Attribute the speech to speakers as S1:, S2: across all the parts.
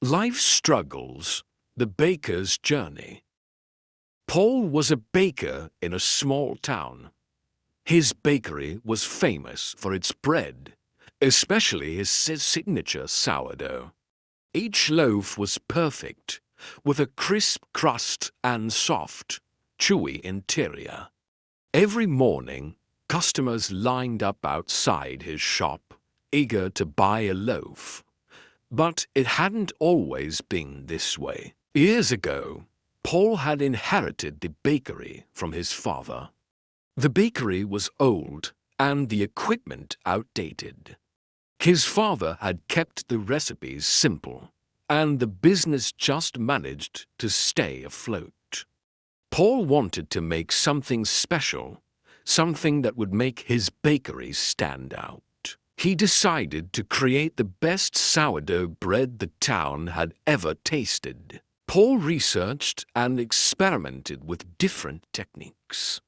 S1: Life struggles, the baker's journey. Paul was a baker in a small town. His bakery was famous for its bread, especially his signature sourdough. Each loaf was perfect, with a crisp crust and soft, chewy interior. Every morning, customers lined up outside his shop, eager to buy a loaf. But it hadn't always been this way. Years ago, Paul had inherited the bakery from his father. The bakery was old and the equipment outdated. His father had kept the recipes simple, and the business just managed to stay afloat. Paul wanted to make something special, something that would make his bakery stand out. He decided to create the best sourdough bread the town had ever tasted. Paul researched and experimented with different techniques.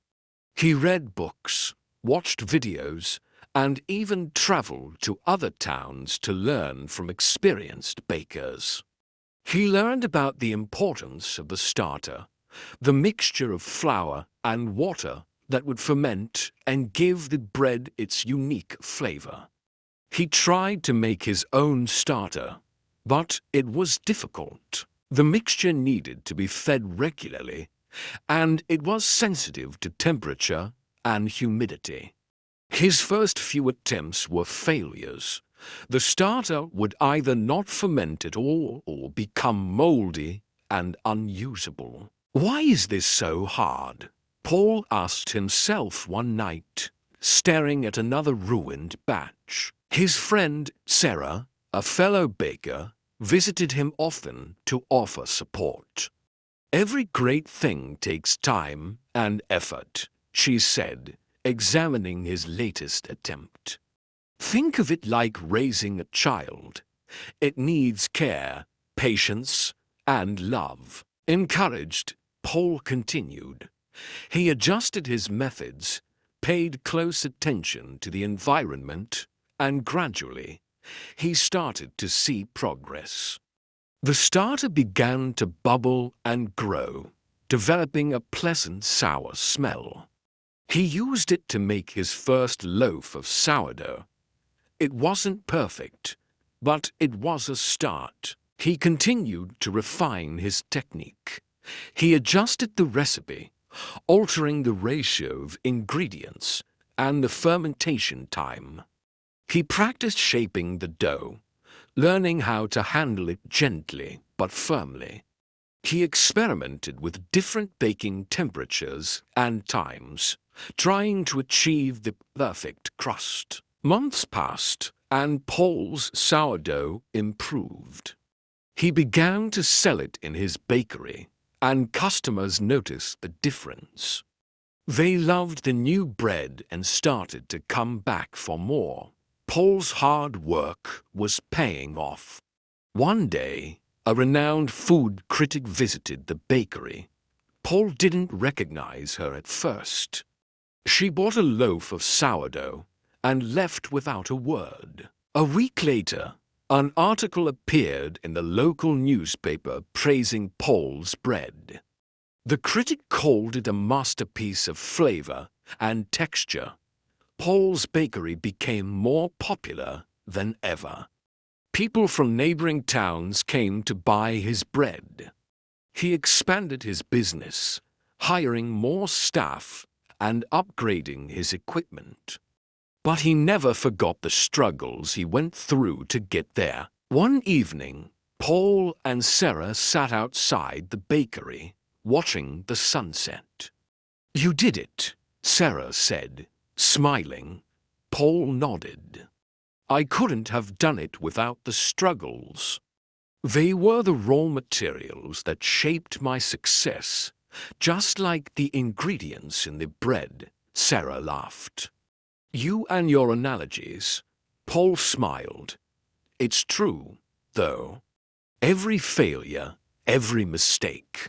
S1: He read books, watched videos, and even traveled to other towns to learn from experienced bakers. He learned about the importance of the starter, the mixture of flour and water that would ferment and give the bread its unique flavor. He tried to make his own starter, but it was difficult. The mixture needed to be fed regularly, and it was sensitive to temperature and humidity. His first few attempts were failures. The starter would either not ferment at all or become moldy and unusable. Why is this so hard? Paul asked himself one night, staring at another ruined batch. His friend Sarah, a fellow baker, visited him often to offer support. "Every great thing takes time and effort," she said, examining his latest attempt. "Think of it like raising a child. It needs care, patience, and love." Encouraged, Paul continued. He adjusted his methods, paid close attention to the environment, and gradually, he started to see progress. The starter began to bubble and grow, developing a pleasant sour smell. He used it to make his first loaf of sourdough. It wasn't perfect, but it was a start. He continued to refine his technique. He adjusted the recipe, altering the ratio of ingredients and the fermentation time. He practiced shaping the dough, learning how to handle it gently but firmly. He experimented with different baking temperatures and times, trying to achieve the perfect crust. Months passed, and Paul's sourdough improved. He began to sell it in his bakery, and customers noticed the difference. They loved the new bread and started to come back for more. Paul's hard work was paying off. One day, a renowned food critic visited the bakery. Paul didn't recognize her at first. She bought a loaf of sourdough and left without a word. A week later, an article appeared in the local newspaper praising Paul's bread. The critic called it a masterpiece of flavor and texture. Paul's bakery became more popular than ever. People from neighboring towns came to buy his bread. He expanded his business, hiring more staff and upgrading his equipment. But he never forgot the struggles he went through to get there. One evening, Paul and Sarah sat outside the bakery, watching the sunset. "You did it," Sarah said, smiling. Paul nodded. "I couldn't have done it without the struggles. They were the raw materials that shaped my success, just like the ingredients in the bread," Sarah laughed. "You and your analogies," Paul smiled. "It's true, though. Every failure, every mistake,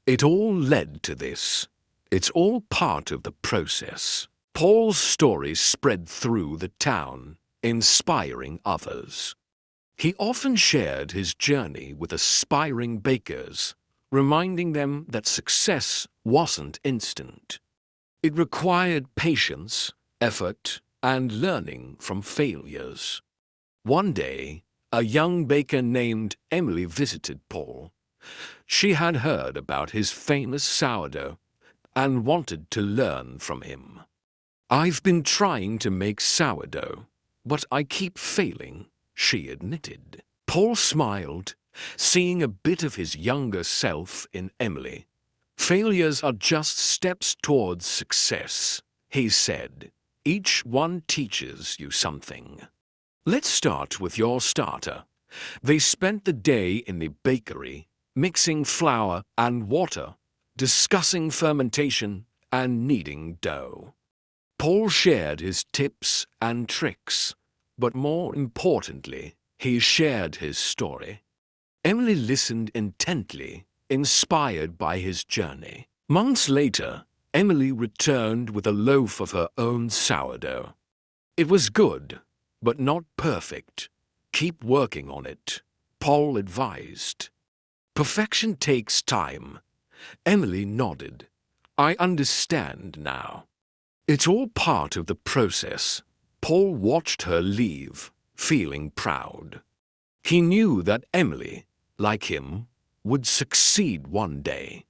S1: it all led to this. It's all part of the process." Paul's story spread through the town, inspiring others. He often shared his journey with aspiring bakers, reminding them that success wasn't instant. It required patience, effort, and learning from failures. One day, a young baker named Emily visited Paul. She had heard about his famous sourdough and wanted to learn from him. "I've been trying to make sourdough, but I keep failing," she admitted. Paul smiled, seeing a bit of his younger self in Emily. "Failures are just steps towards success," he said. "Each one teaches you something. Let's start with your starter." They spent the day in the bakery, mixing flour and water, discussing fermentation and kneading dough. Paul shared his tips and tricks, but more importantly, he shared his story. Emily listened intently, inspired by his journey. Months later, Emily returned with a loaf of her own sourdough. "It was good, but not perfect. Keep working on it," Paul advised. "Perfection takes time." Emily nodded. "I understand now." "It's all part of the process." Paul watched her leave, feeling proud. He knew that Emily, like him, would succeed one day.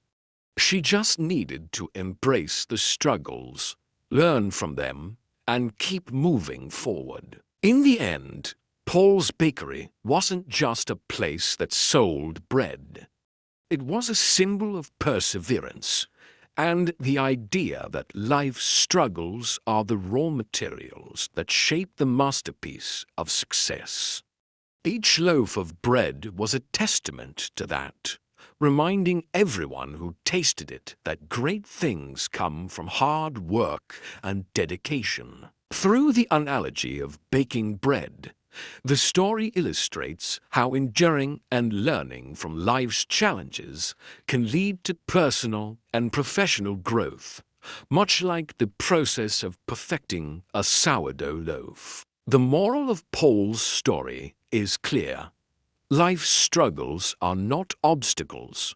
S1: She just needed to embrace the struggles, learn from them, and keep moving forward. In the end, Paul's bakery wasn't just a place that sold bread. It was a symbol of perseverance and the idea that life's struggles are the raw materials that shape the masterpiece of success. Each loaf of bread was a testament to that, reminding everyone who tasted it that great things come from hard work and dedication. Through the analogy of baking bread, the story illustrates how enduring and learning from life's challenges can lead to personal and professional growth, much like the process of perfecting a sourdough loaf. The moral of Paul's story is clear. Life's struggles are not obstacles,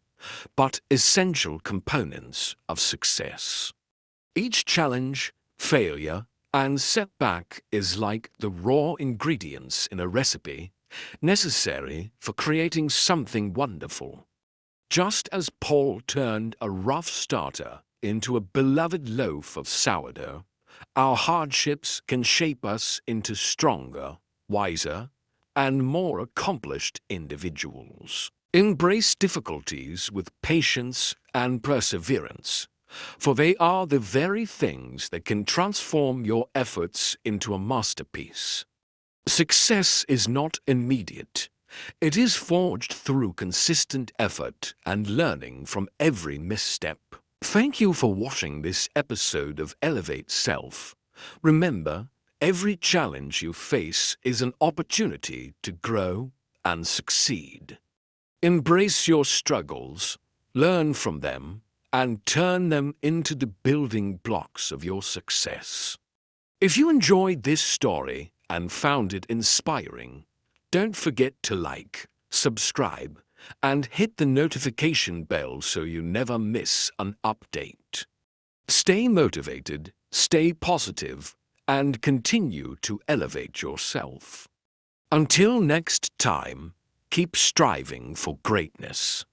S1: but essential components of success. Each challenge, failure, and setback is like the raw ingredients in a recipe necessary for creating something wonderful. Just as Paul turned a rough starter into a beloved loaf of sourdough, our hardships can shape us into stronger, wiser, and more accomplished individuals. Embrace difficulties with patience and perseverance, for they are the very things that can transform your efforts into a masterpiece. Success is not immediate. It is forged through consistent effort and learning from every misstep. Thank you for watching this episode of Elevate Self. Remember, every challenge you face is an opportunity to grow and succeed. Embrace your struggles, learn from them, and turn them into the building blocks of your success. If you enjoyed this story and found it inspiring, don't forget to like, subscribe, and hit the notification bell so you never miss an update. Stay motivated, stay positive, and continue to elevate yourself. Until next time, keep striving for greatness.